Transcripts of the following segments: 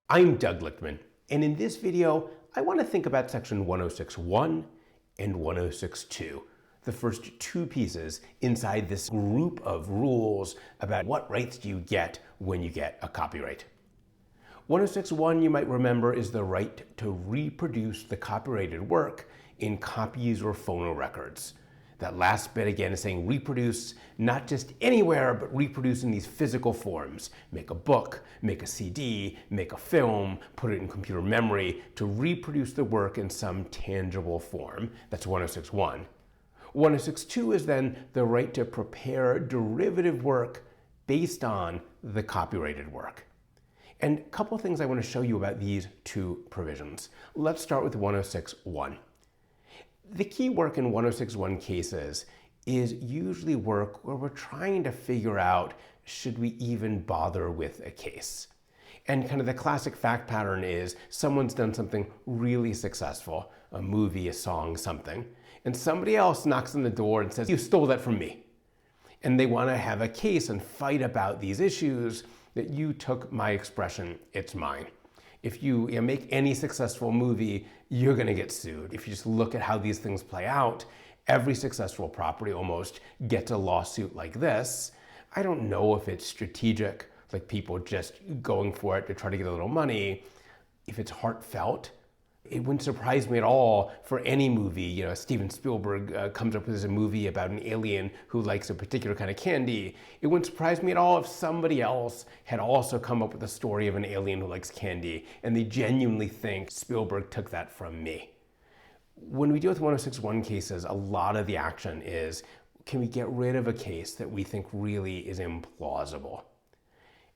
I'm Doug Lichtman, and in this video, I want to think about section 106.1 and 106.2, the first two pieces inside this group of rules about what rights do you get when you get a copyright. 106.1, you might remember, is the right to reproduce the copyrighted work in copies or phonorecords. That last bit again is saying reproduce, not just anywhere, but reproduce in these physical forms. Make a book, make a CD, make a film, put it in computer memory to reproduce the work in some tangible form. That's 106.1. 106.2 is then the right to prepare derivative work based on the copyrighted work. And a couple of things I want to show you about these two provisions. Let's start with 106.1. The key work in 106.1 cases is usually work where we're trying to figure out, should we even bother with a case? And kind of the classic fact pattern is someone's done something really successful, a movie, a song, something, and somebody else knocks on the door and says, "You stole that from me." And they want to have a case and fight about these issues that you took my expression, it's mine. If you make any successful movie, you're going to get sued. If you just look at how these things play out, every successful property almost gets a lawsuit like this. I don't know if it's strategic, like people just going for it to try to get a little money. If it's heartfelt, it wouldn't surprise me at all for any movie. Steven Spielberg comes up with a movie about an alien who likes a particular kind of candy. It wouldn't surprise me at all if somebody else had also come up with a story of an alien who likes candy, and they genuinely think Spielberg took that from me. When we deal with 106.1 cases, a lot of the action is, can we get rid of a case that we think really is implausible?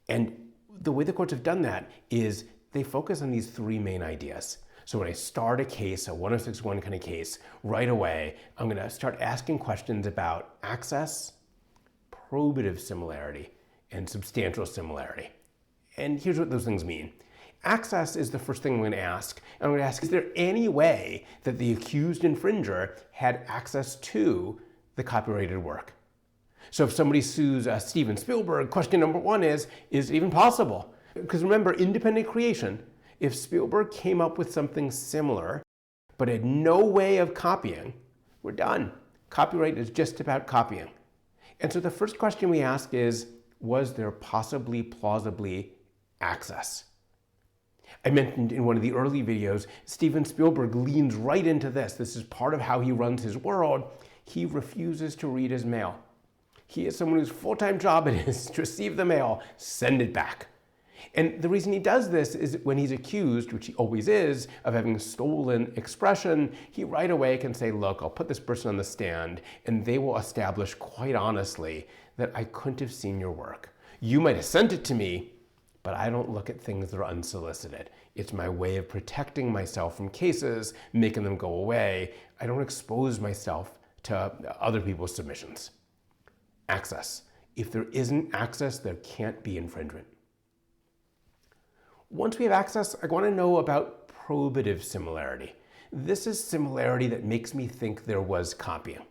And the way the courts have done that is they focus on these three main ideas. So when I start a case, a 106.1 kind of case, right away, I'm going to start asking questions about access, probative similarity, and substantial similarity. And here's what those things mean. Access is the first thing I'm going to ask. I'm going to ask, is there any way that the accused infringer had access to the copyrighted work? So if somebody sues Steven Spielberg, question number one is it even possible? Because remember, independent creation, if Spielberg came up with something similar, but had no way of copying, we're done. Copyright is just about copying. And so the first question we ask is, was there possibly, plausibly access? I mentioned in one of the early videos, Steven Spielberg leans right into this. This is part of how he runs his world. He refuses to read his mail. He is someone whose full-time job it is to receive the mail, send it back. And the reason he does this is when he's accused, which he always is, of having stolen expression, he right away can say, look, I'll put this person on the stand, and they will establish quite honestly that I couldn't have seen your work. You might have sent it to me, but I don't look at things that are unsolicited. It's my way of protecting myself from cases, making them go away. I don't expose myself to other people's submissions. Access. If there isn't access, there can't be infringement. Once we have access, I want to know about probative similarity. This is similarity that makes me think there was copying.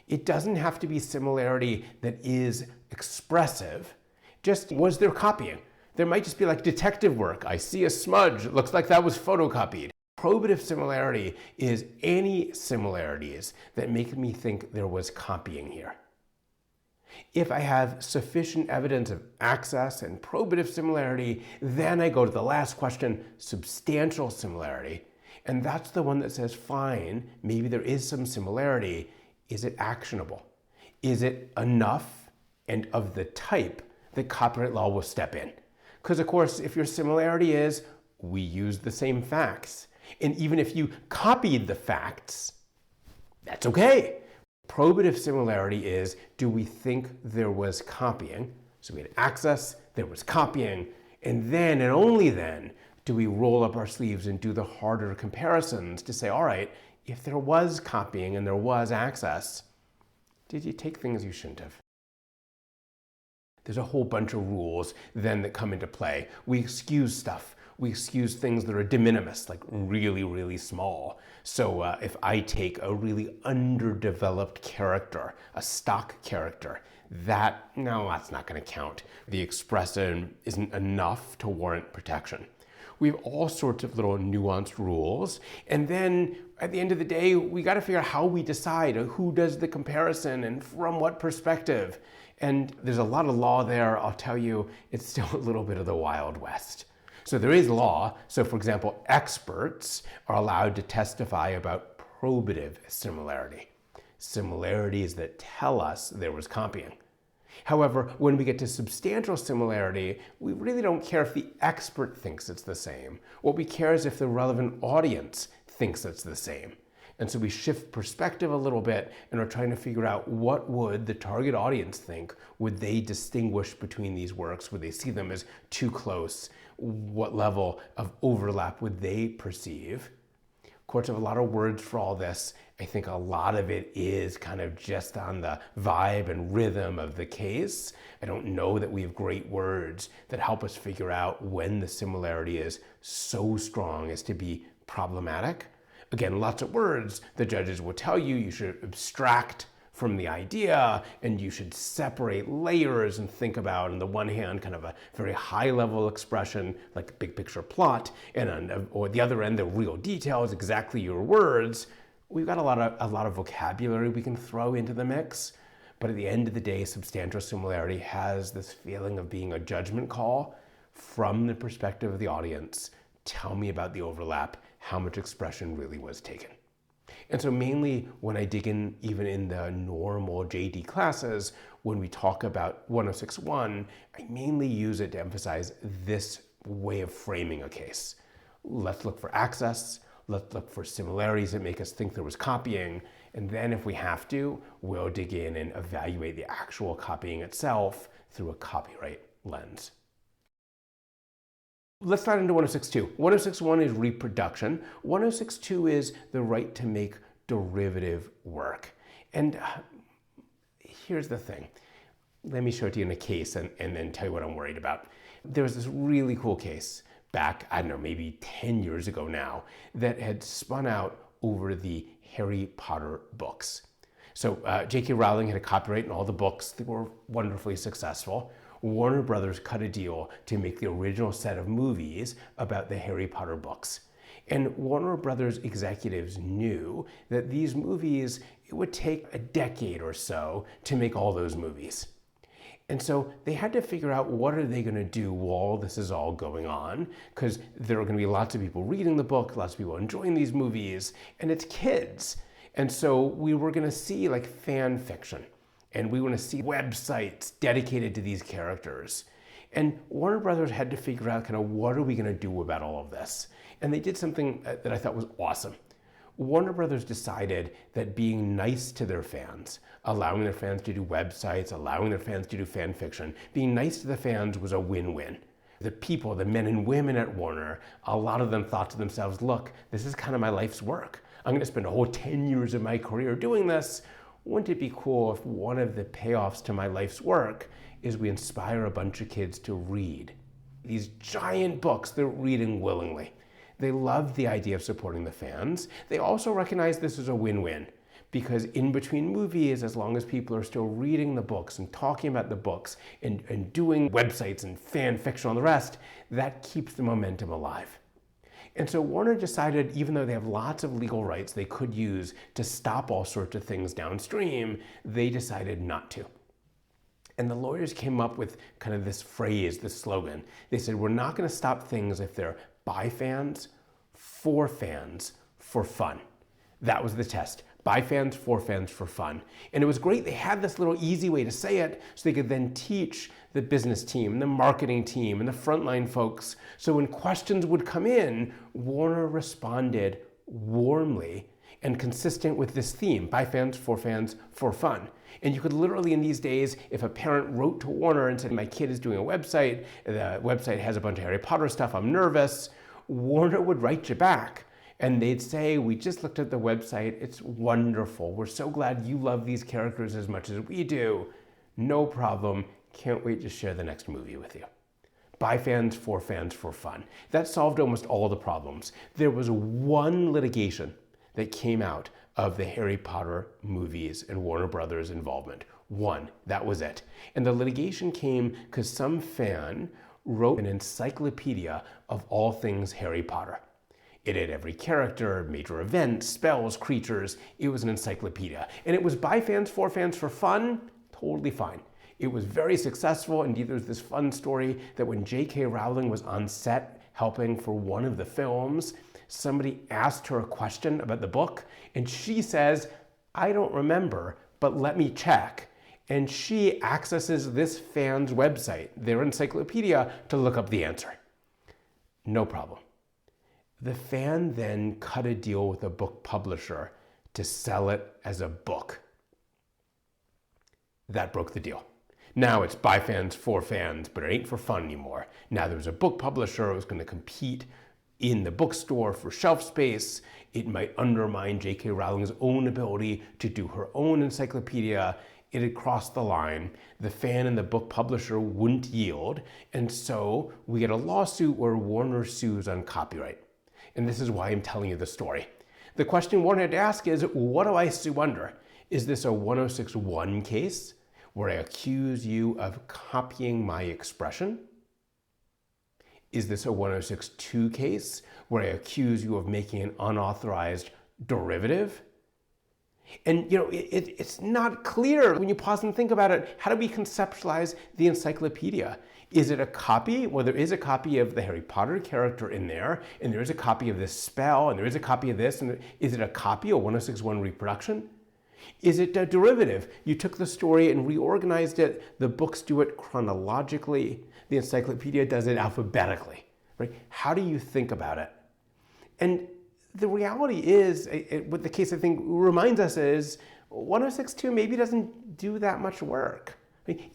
It doesn't have to be similarity that is expressive. Just, was there copying? There might just be like detective work. I see a smudge. It looks like that was photocopied. Probative similarity is any similarities that make me think there was copying here. If I have sufficient evidence of access and probative similarity, then I go to the last question, substantial similarity. And that's the one that says, fine, maybe there is some similarity. Is it actionable? Is it enough and of the type that copyright law will step in? Because of course, if your similarity is, we use the same facts. And even if you copied the facts, that's okay. Probative similarity is, do we think there was copying? So we had access, there was copying, and then and only then do we roll up our sleeves and do the harder comparisons to say, all right, if there was copying and there was access, did you take things you shouldn't have? There's a whole bunch of rules then that come into play. We excuse stuff. We excuse things that are de minimis, like really, really small. So if I take a really underdeveloped character, a stock character, that's not going to count. The expressive isn't enough to warrant protection. We have all sorts of little nuanced rules. And then at the end of the day, we got to figure out how we decide who does the comparison and from what perspective. And there's a lot of law there. I'll tell you, it's still a little bit of the Wild West. So there is law. So for example, experts are allowed to testify about probative similarity, similarities that tell us there was copying. However, when we get to substantial similarity, we really don't care if the expert thinks it's the same. What we care is if the relevant audience thinks it's the same. And so we shift perspective a little bit and are trying to figure out what would the target audience think? Would they distinguish between these works? Would they see them as too close? What level of overlap would they perceive? Of course, I have a lot of words for all this. I think a lot of it is kind of just on the vibe and rhythm of the case. I don't know that we have great words that help us figure out when the similarity is so strong as to be problematic. Again, lots of words the judges will tell you you should abstract from the idea and you should separate layers and think about, on the one hand, kind of a very high level expression like big picture plot, and on the other end, the real details, exactly your words. We've got a lot of vocabulary we can throw into the mix, but at the end of the day, substantial similarity has this feeling of being a judgment call from the perspective of the audience. Tell me about the overlap, how much expression really was taken. And so mainly when I dig in, even in the normal JD classes, when we talk about 106.1, I mainly use it to emphasize this way of framing a case. Let's look for access, let's look for similarities that make us think there was copying, and then if we have to, we'll dig in and evaluate the actual copying itself through a copyright lens. Let's dive into 106.2. 106.1 is reproduction. 106.2 is the right to make derivative work. And here's the thing. Let me show it to you in a case and then tell you what I'm worried about. There was this really cool case back, I don't know, maybe 10 years ago now, that had spun out over the Harry Potter books. So J.K. Rowling had a copyright in all the books that were wonderfully successful. Warner Brothers cut a deal to make the original set of movies about the Harry Potter books. And Warner Brothers executives knew that these movies, it would take a decade or so to make all those movies. And so they had to figure out what are they going to do while this is all going on, because there are going to be lots of people reading the book, lots of people enjoying these movies, and it's kids. And so we were going to see like fan fiction. And we want to see websites dedicated to these characters. And Warner Brothers had to figure out kind of what are we going to do about all of this. And they did something that I thought was awesome. Warner Brothers decided that being nice to their fans, allowing their fans to do websites, allowing their fans to do fan fiction, being nice to the fans was a win-win. The people, the men and women at Warner, a lot of them thought to themselves, look, this is kind of my life's work. I'm going to spend a whole 10 years of my career doing this. Wouldn't it be cool if one of the payoffs to my life's work is we inspire a bunch of kids to read these giant books they're reading willingly? They love the idea of supporting the fans. They also recognize this is a win-win because in between movies, as long as people are still reading the books and talking about the books and doing websites and fan fiction and the rest, that keeps the momentum alive. And so Warner decided, even though they have lots of legal rights they could use to stop all sorts of things downstream, they decided not to. And the lawyers came up with kind of this phrase, this slogan. They said, we're not going to stop things if they're by fans, for fun. That was the test. By fans, for fun. And it was great. They had this little easy way to say it so they could then teach the business team, the marketing team, and the frontline folks. So when questions would come in, Warner responded warmly and consistent with this theme, by fans, for fun. And you could literally in these days, if a parent wrote to Warner and said, my kid is doing a website, the website has a bunch of Harry Potter stuff, I'm nervous, Warner would write you back. And they'd say, we just looked at the website, it's wonderful. We're so glad you love these characters as much as we do. No problem, can't wait to share the next movie with you. By fans, for fun. That solved almost all the problems. There was one litigation that came out of the Harry Potter movies and Warner Brothers involvement. One, that was it. And the litigation came because some fan wrote an encyclopedia of all things Harry Potter. It had every character, major events, spells, creatures. It was an encyclopedia. And it was by fans, for fans, for fun, totally fine. It was very successful. Indeed, there's this fun story that when J.K. Rowling was on set helping for one of the films, somebody asked her a question about the book, and she says, "I don't remember, but let me check." And she accesses this fan's website, their encyclopedia, to look up the answer. No problem. The fan then cut a deal with a book publisher to sell it as a book. That broke the deal. Now it's by fans, for fans, but it ain't for fun anymore. Now there's a book publisher who's going to compete in the bookstore for shelf space. It might undermine J.K. Rowling's own ability to do her own encyclopedia. It had crossed the line. The fan and the book publisher wouldn't yield, and so we get a lawsuit where Warner sues on copyright. And this is why I'm telling you the story. The question Warner had to ask is, what do I sue under? Is this a 106.1 case where I accuse you of copying my expression? Is this a 106.2 case where I accuse you of making an unauthorized derivative? And it's not clear when you pause and think about it. How do we conceptualize the encyclopedia? Is it a copy? Well, there is a copy of the Harry Potter character in there, and there is a copy of this spell, and there is a copy of this, and is it a copy, a 106.1 reproduction? Is it a derivative? You took the story and reorganized it. The books do it chronologically. The encyclopedia does it alphabetically, right? How do you think about it? And the reality is, what the case I think reminds us is, 106.2 maybe doesn't do that much work.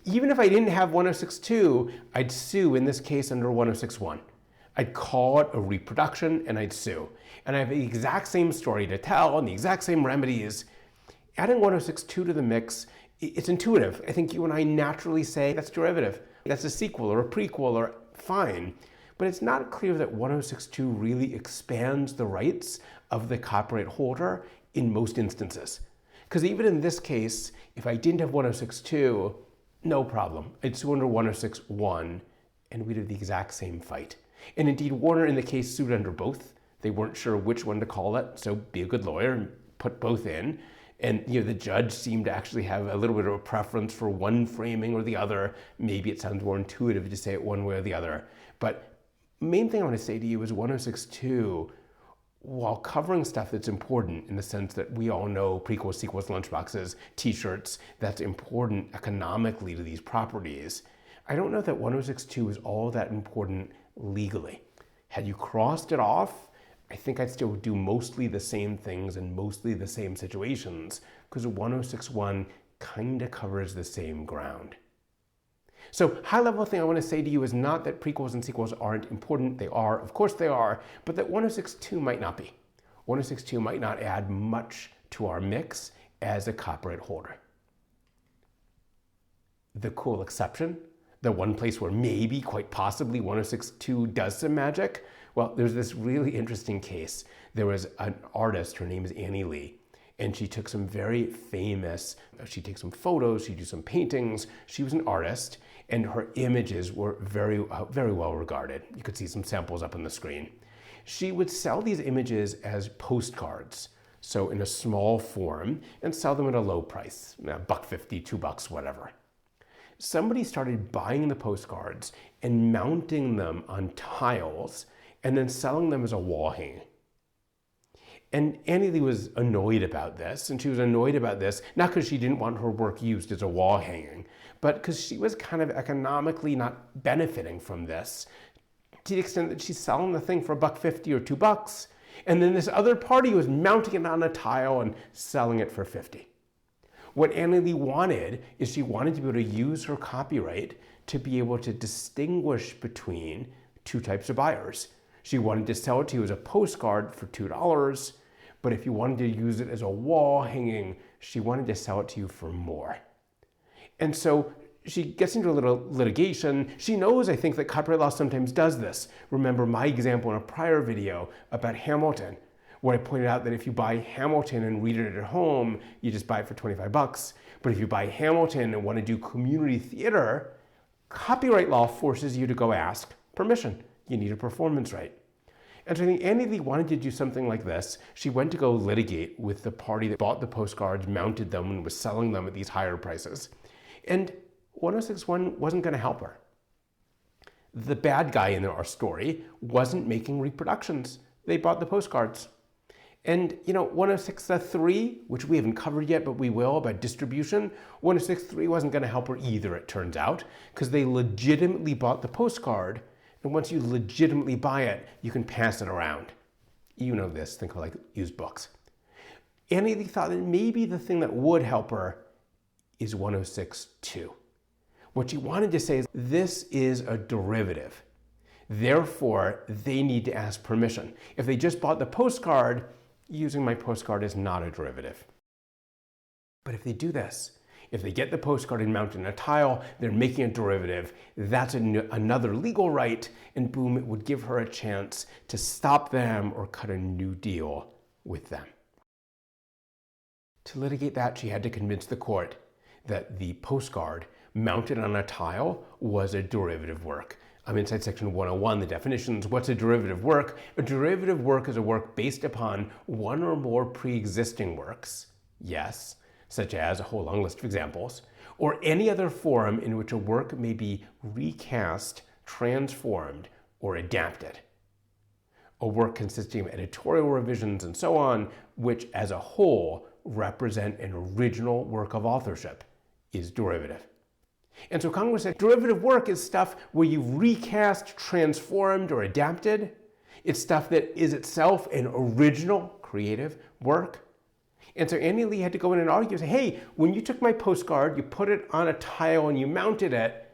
Even if I didn't have 106.2, I'd sue in this case under 106.1. I'd call it a reproduction and I'd sue. And I have the exact same story to tell and the exact same remedies. Adding 106.2 to the mix, it's intuitive. I think you and I naturally say that's derivative. That's a sequel or a prequel or fine. But it's not clear that 106.2 really expands the rights of the copyright holder in most instances. Because even in this case, if I didn't have 106.2, no problem. I'd sue under 106.1 and we'd have the exact same fight. And indeed, Warner in the case sued under both. They weren't sure which one to call it, so be a good lawyer and put both in. And the judge seemed to actually have a little bit of a preference for one framing or the other. Maybe it sounds more intuitive to say it one way or the other. But main thing I want to say to you is 106.2, while covering stuff that's important in the sense that we all know prequels, sequels, lunchboxes, t-shirts, that's important economically to these properties, I don't know that 106.2 is all that important legally. Had you crossed it off, I think I'd still do mostly the same things in mostly the same situations, because 106.1 kind of covers the same ground. So high-level thing I want to say to you is not that prequels and sequels aren't important. They are, of course they are, but that 106.2 might not be. 106.2 might not add much to our mix as a copyright holder. The cool exception, the one place where maybe, quite possibly, 106.2 does some magic, well, there's this really interesting case. There was an artist, her name is Annie Lee, and she took some very famous, she takes some photos, she do some paintings. She was an artist, and her images were very well regarded. You could see some samples up on the screen. She would sell these images as postcards, so in a small form, and sell them at a low price, $1.50, $2, whatever. Somebody started buying the postcards and mounting them on tiles and then selling them as a wall hanging. And Annie Lee was annoyed about this, and she was annoyed about this, not because she didn't want her work used as a wall hanging, but because she was kind of economically not benefiting from this, to the extent that she's selling the thing for $1.50 or $2, and then this other party was mounting it on a tile and selling it for $50. What Annie Lee wanted is she wanted to be able to use her copyright to be able to distinguish between two types of buyers. She wanted to sell it to you as a postcard for $2, but if you wanted to use it as a wall hanging, she wanted to sell it to you for more. And so she gets into a little litigation. She knows, I think, that copyright law sometimes does this. Remember my example in a prior video about Hamilton, where I pointed out that if you buy Hamilton and read it at home, you just buy it for $25. But if you buy Hamilton and want to do community theater, Copyright law forces you to go ask permission. You need a performance right. And so I think Annie Lee wanted to do something like this. She went to go litigate with the party that bought the postcards, mounted them, and was selling them at these higher prices. And 1061 wasn't going to help her. The bad guy in our story wasn't making reproductions. They bought the postcards. And 1063, which we haven't covered yet, but we will, about distribution, 1063 wasn't going to help her either, it turns out, because they legitimately bought the postcard. And once you legitimately buy it, you can pass it around. You know this, think of like used books. Annie Lee thought that maybe the thing that would help her is 1062. What she wanted to say is, this is a derivative. Therefore, they need to ask permission. If they just bought the postcard, using my postcard is not a derivative. But if they do this, if they get the postcard and mount it in a tile, they're making a derivative. That's another legal right, and boom, it would give her a chance to stop them or cut a new deal with them. To litigate that, she had to convince the court that the postcard mounted on a tile was a derivative work. I'm inside section 101, the definitions. What's a derivative work? A derivative work is a work based upon one or more pre-existing works, yes, such as a whole long list of examples, or any other form in which a work may be recast, transformed, or adapted. A work consisting of editorial revisions and so on, which as a whole represent an original work of authorship, is derivative. And so Congress said derivative work is stuff where you've recast, transformed, or adapted. It's stuff that is itself an original creative work. And so Annie Lee had to go in and argue and say, hey, when you took my postcard, you put it on a tile and you mounted it,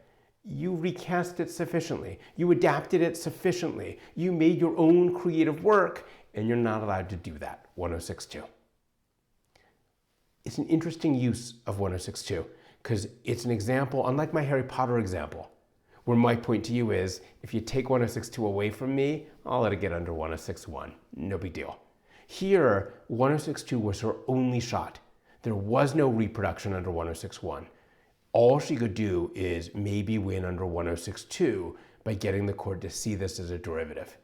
you recast it sufficiently. You adapted it sufficiently. You made your own creative work, and you're not allowed to do that, 1062. It's an interesting use of 1062. Because it's an example, unlike my Harry Potter example, where my point to you is, if you take 1062 away from me, I'll let it get under 1061. No big deal. Here, 1062 was her only shot. There was no reproduction under 1061. All she could do is maybe win under 1062 by getting the court to see this as a derivative.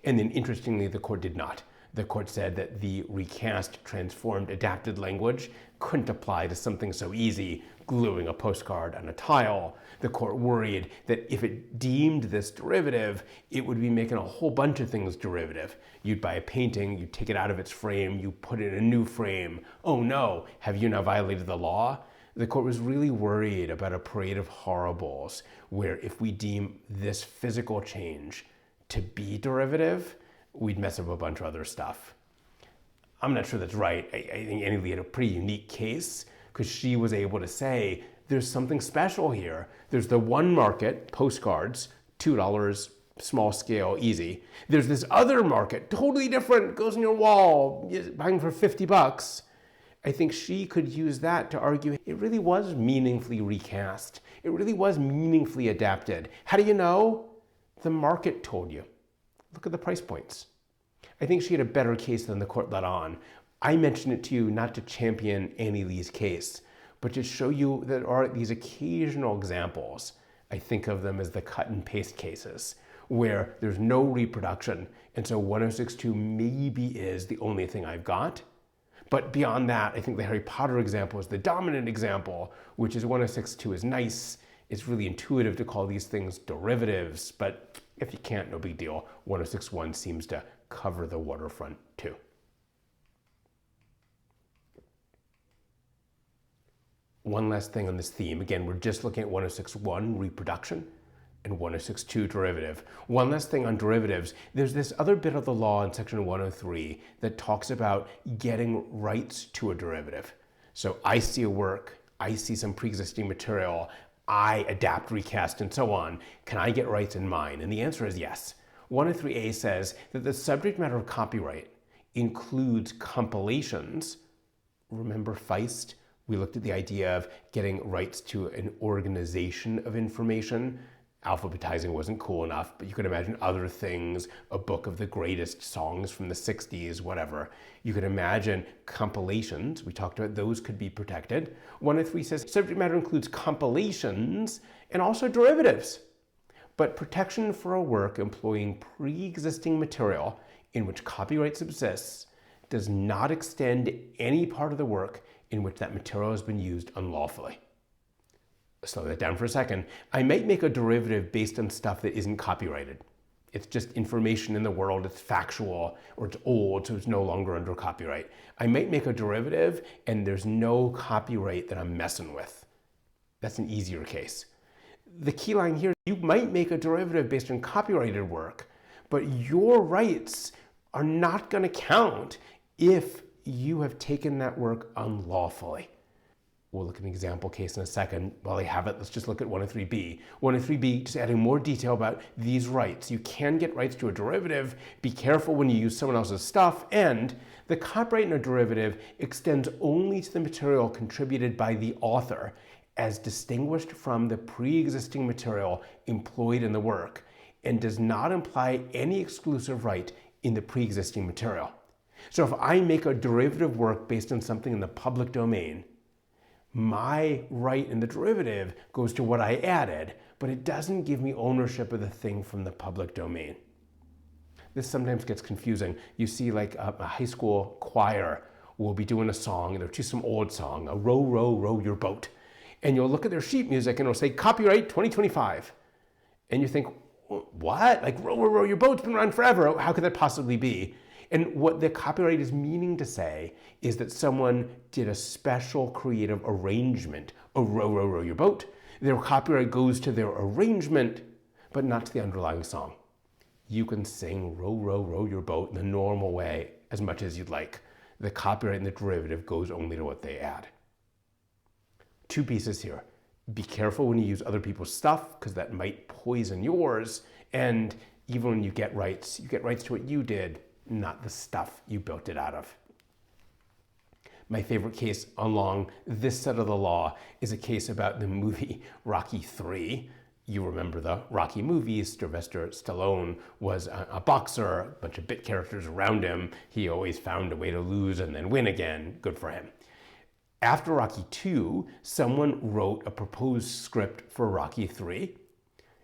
And then interestingly, the court did not. The court said that the recast, transformed, adapted language couldn't apply to something so easy, gluing a postcard on a tile. The court worried that if it deemed this derivative, it would be making a whole bunch of things derivative. You'd buy a painting, you'd take it out of its frame, you put it in a new frame. Oh no, have you now violated the law? The court was really worried about a parade of horribles where if we deem this physical change to be derivative, we'd mess up a bunch of other stuff. I'm not sure that's right. I think Annie Lee had a pretty unique case because she was able to say, there's something special here. There's the one market, postcards, $2, small scale, easy. There's this other market, totally different, goes on your wall, buying for $50. I think she could use that to argue it really was meaningfully recast. It really was meaningfully adapted. How do you know? The market told you. Look at the price points. I think she had a better case than the court let on. I mention it to you not to champion Annie Lee's case, but to show you that there are these occasional examples. I think of them as the cut and paste cases, where there's no reproduction, and so 1062 maybe is the only thing I've got. But beyond that, I think the Harry Potter example is the dominant example, which is 1062 is nice. It's really intuitive to call these things derivatives, but if you can't, no big deal. 1061 seems to cover the waterfront too. One last thing on this theme. Again, we're just looking at 1061, reproduction, and 1062, derivative. One last thing on derivatives. There's this other bit of the law in section 103 that talks about getting rights to a derivative. So I see a work, I see some pre-existing material, I adapt, recast, and so on. Can I get rights in mine? And the answer is yes. 103A says that the subject matter of copyright includes compilations. Remember Feist? We looked at the idea of getting rights to an organization of information. Alphabetizing wasn't cool enough, but you could imagine other things, a book of the greatest songs from the 60s, whatever. You could imagine compilations. We talked about those could be protected. 103 says subject matter includes compilations, and also derivatives. But protection for a work employing pre-existing material in which copyright subsists does not extend to any part of the work in which that material has been used unlawfully. Slow that down for a second. I might make a derivative based on stuff that isn't copyrighted. It's just information in the world, it's factual, or it's old, so it's no longer under copyright. I might make a derivative and there's no copyright that I'm messing with. That's an easier case. The key line here, you might make a derivative based on copyrighted work, but your rights are not going to count if you have taken that work unlawfully. We'll look at an example case in a second. While I have it, let's just look at 103b. 103b, just adding more detail about these rights. You can get rights to a derivative. Be careful when you use someone else's stuff. And the copyright in a derivative extends only to the material contributed by the author, as distinguished from the pre-existing material employed in the work, and does not imply any exclusive right in the pre-existing material. So if I make a derivative work based on something in the public domain, my right in the derivative goes to what I added, but it doesn't give me ownership of the thing from the public domain. This sometimes gets confusing. You see like a high school choir will be doing a song, and they'll choose some old song, a row, row, row your boat. And you'll look at their sheet music and it'll say copyright 2025. And you think, what? Like row, row, row your boat's been around forever. How could that possibly be? And what the copyright is meaning to say is that someone did a special creative arrangement of row, row, row your boat. Their copyright goes to their arrangement, but not to the underlying song. You can sing row, row, row your boat in the normal way as much as you'd like. The copyright in the derivative goes only to what they add. Two pieces here. Be careful when you use other people's stuff, because that might poison yours. And even when you get rights to what you did, not the stuff you built it out of. My favorite case along this side of the law is a case about the movie Rocky III. You remember the Rocky movies. Sylvester Stallone was a boxer, a bunch of bit characters around him. He always found a way to lose and then win again. Good for him. After Rocky II, someone wrote a proposed script for Rocky III.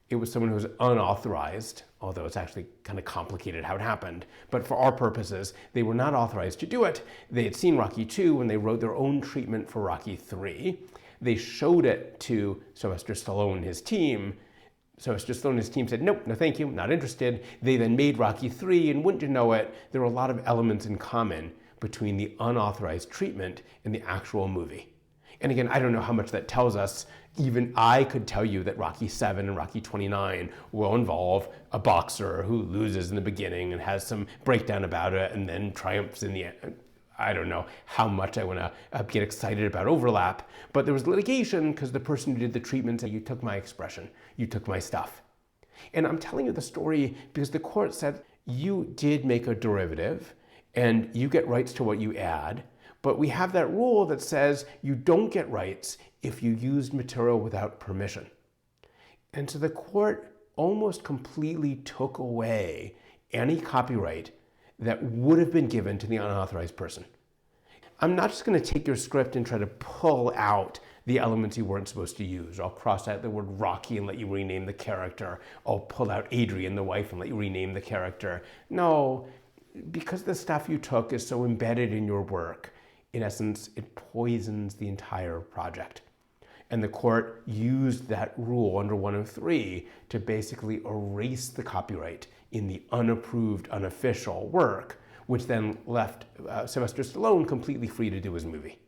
It was someone who was unauthorized, although it's actually kind of complicated how it happened. But for our purposes, they were not authorized to do it. They had seen Rocky II when they wrote their own treatment for Rocky III. They showed it to Sylvester Stallone and his team. Sylvester Stallone and his team said, nope, no thank you, not interested. They then made Rocky III, and wouldn't you know it, there were a lot of elements in common between the unauthorized treatment and the actual movie. And again, I don't know how much that tells us. Even I could tell you that Rocky VII and Rocky 29 will involve a boxer who loses in the beginning and has some breakdown about it and then triumphs in the end. I don't know how much I want to get excited about overlap, but there was litigation because the person who did the treatment said, you took my expression, you took my stuff. And I'm telling you the story because the court said, you did make a derivative and you get rights to what you add, but we have that rule that says you don't get rights if you used material without permission. And so the court almost completely took away any copyright that would have been given to the unauthorized person. I'm not just going to take your script and try to pull out the elements you weren't supposed to use. I'll cross out the word Rocky and let you rename the character. I'll pull out Adrian, the wife, and let you rename the character. No, because the stuff you took is so embedded in your work, in essence, it poisons the entire project. And the court used that rule under 103 to basically erase the copyright in the unapproved, unofficial work, which then left Sylvester Stallone completely free to do his movie.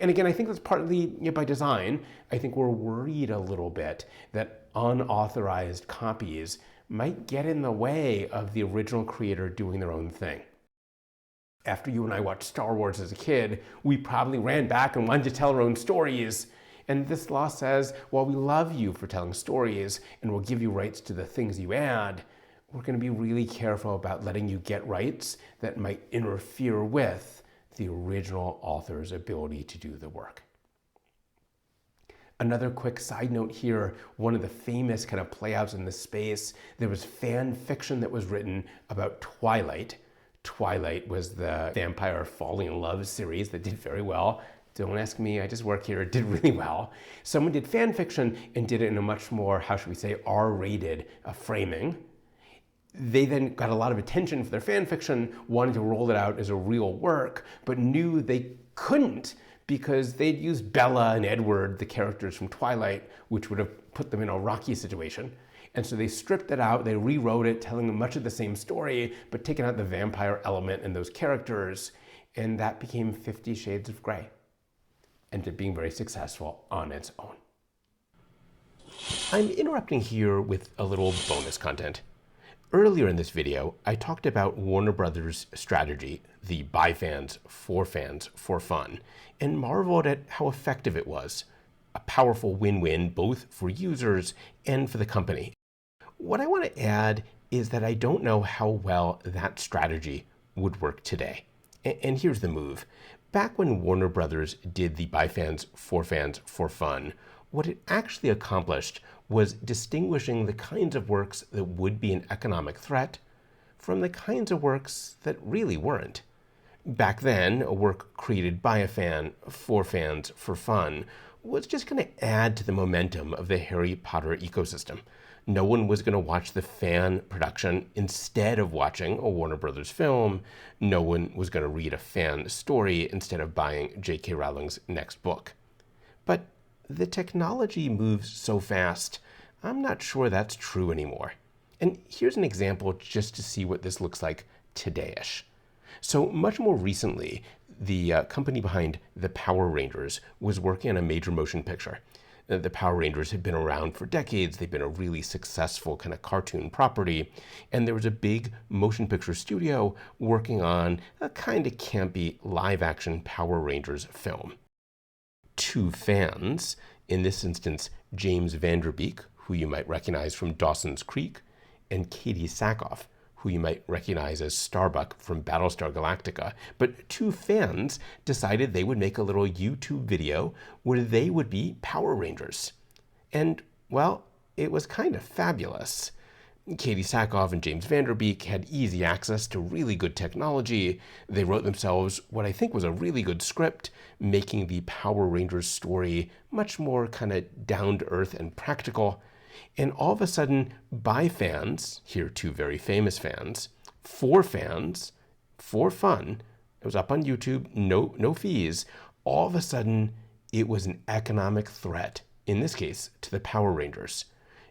And again, I think that's partly by design. I think we're worried a little bit that unauthorized copies might get in the way of the original creator doing their own thing. After you and I watched Star Wars as a kid, we probably ran back and wanted to tell our own stories. And this law says, while we love you for telling stories and we'll give you rights to the things you add, we're going to be really careful about letting you get rights that might interfere with the original author's ability to do the work. Another quick side note here, one of the famous kind of playouts in this space, there was fan fiction that was written about Twilight. Twilight was the vampire falling in love series that did very well. Don't ask me, I just work here. It did really well. Someone did fan fiction and did it in a much more, how should we say, R-rated framing. They then got a lot of attention for their fan fiction, wanted to roll it out as a real work, but knew they couldn't because they'd used Bella and Edward, the characters from Twilight, which would have put them in a rocky situation. And so they stripped it out, they rewrote it, telling much of the same story, but taking out the vampire element in those characters, and that became 50 Shades of Grey. Ended up being very successful on its own. I'm interrupting here with a little bonus content. Earlier in this video, I talked about Warner Brothers' strategy, the by fans, for fun, and marveled at how effective it was. A powerful win-win both for users and for the company. What I want to add is that I don't know how well that strategy would work today. And here's the move. Back when Warner Brothers did the by fans, for fun, what it actually accomplished was distinguishing the kinds of works that would be an economic threat from the kinds of works that really weren't. Back then, a work created by a fan, for fun, was just going to add to the momentum of the Harry Potter ecosystem. No one was going to watch the fan production instead of watching a Warner Brothers film. No one was going to read a fan story instead of buying J.K. Rowling's next book. But the technology moves so fast, I'm not sure that's true anymore. And here's an example just to see what this looks like today-ish. So much more recently, the company behind the Power Rangers was working on a major motion picture. The Power Rangers had been around for decades. They've been a really successful kind of cartoon property. And there was a big motion picture studio working on a kind of campy live-action Power Rangers film. Two fans, in this instance, James Van Der Beek, who you might recognize from Dawson's Creek, and Katie Sackhoff, who you might recognize as Starbuck from Battlestar Galactica. But two fans decided they would make a little YouTube video where they would be Power Rangers. And, well, it was kind of fabulous. Katie Sackhoff and James Van Der Beek had easy access to really good technology. They wrote themselves what I think was a really good script, making the Power Rangers story much more kind of down-to-earth and practical. And all of a sudden, by fans, here two very famous fans, for fun, it was up on YouTube, no fees, all of a sudden, it was an economic threat, in this case, to the Power Rangers.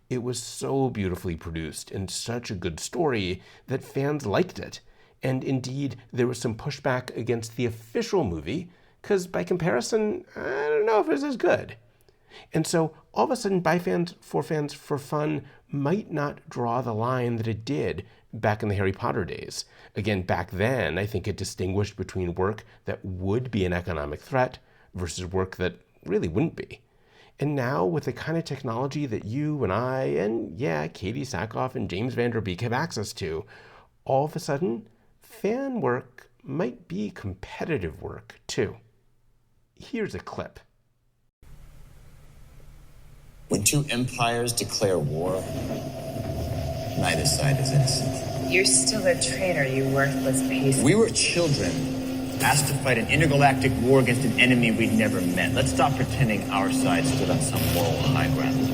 It was so beautifully produced and such a good story that fans liked it. And indeed, there was some pushback against the official movie, because by comparison, I don't know if it was as good. And so all of a sudden, by fans, for fun might not draw the line that it did back in the Harry Potter days. Again, back then, I think it distinguished between work that would be an economic threat versus work that really wouldn't be. And now, with the kind of technology that you and I, and Katie Sackhoff and James Van Der Beek have access to, all of a sudden, fan work might be competitive work too. Here's a clip. When two empires declare war, neither side is innocent. You're still a traitor, you worthless piece. We were children, asked to fight an intergalactic war against an enemy we'd never met. Let's stop pretending our side stood on some moral high ground.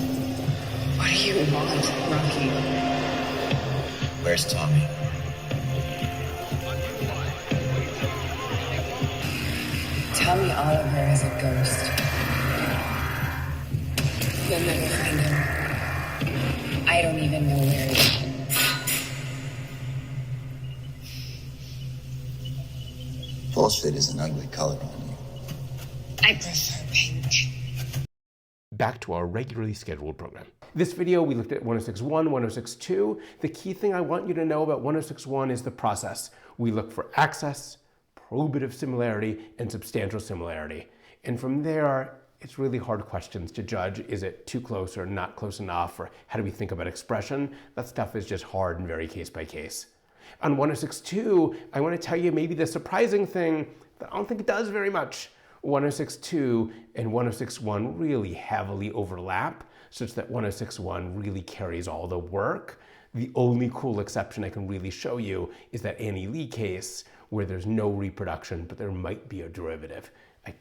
What do you want, Rocky? Where's Tommy? Tommy Oliver is a ghost. You'll never find him. I don't even know where he is. Bullshit is an ugly color on you. I prefer pink. Back to our regularly scheduled program. This video, we looked at 1061, 1062. The key thing I want you to know about 1061 is the process. We look for access, probative similarity, and substantial similarity. And from there, it's really hard questions to judge. Is it too close or not close enough? Or how do we think about expression? That stuff is just hard and very case by case. On 1062, I want to tell you maybe the surprising thing that I don't think it does very much. 1062 and 1061 really heavily overlap, such that 1061 really carries all the work. The only cool exception I can really show you is that Annie Lee case where there's no reproduction, but there might be a derivative. I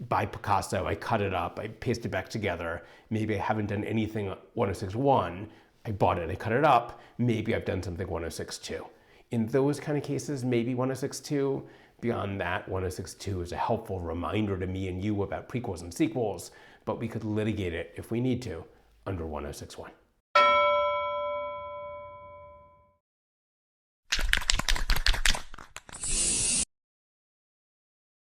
buy Picasso, I cut it up, I paste it back together. Maybe I haven't done anything 1061. I bought it, I cut it up. Maybe I've done something 1062. In those kind of cases, maybe 1062. Beyond that, 1062 is a helpful reminder to me and you about prequels and sequels, but we could litigate it if we need to under 1061.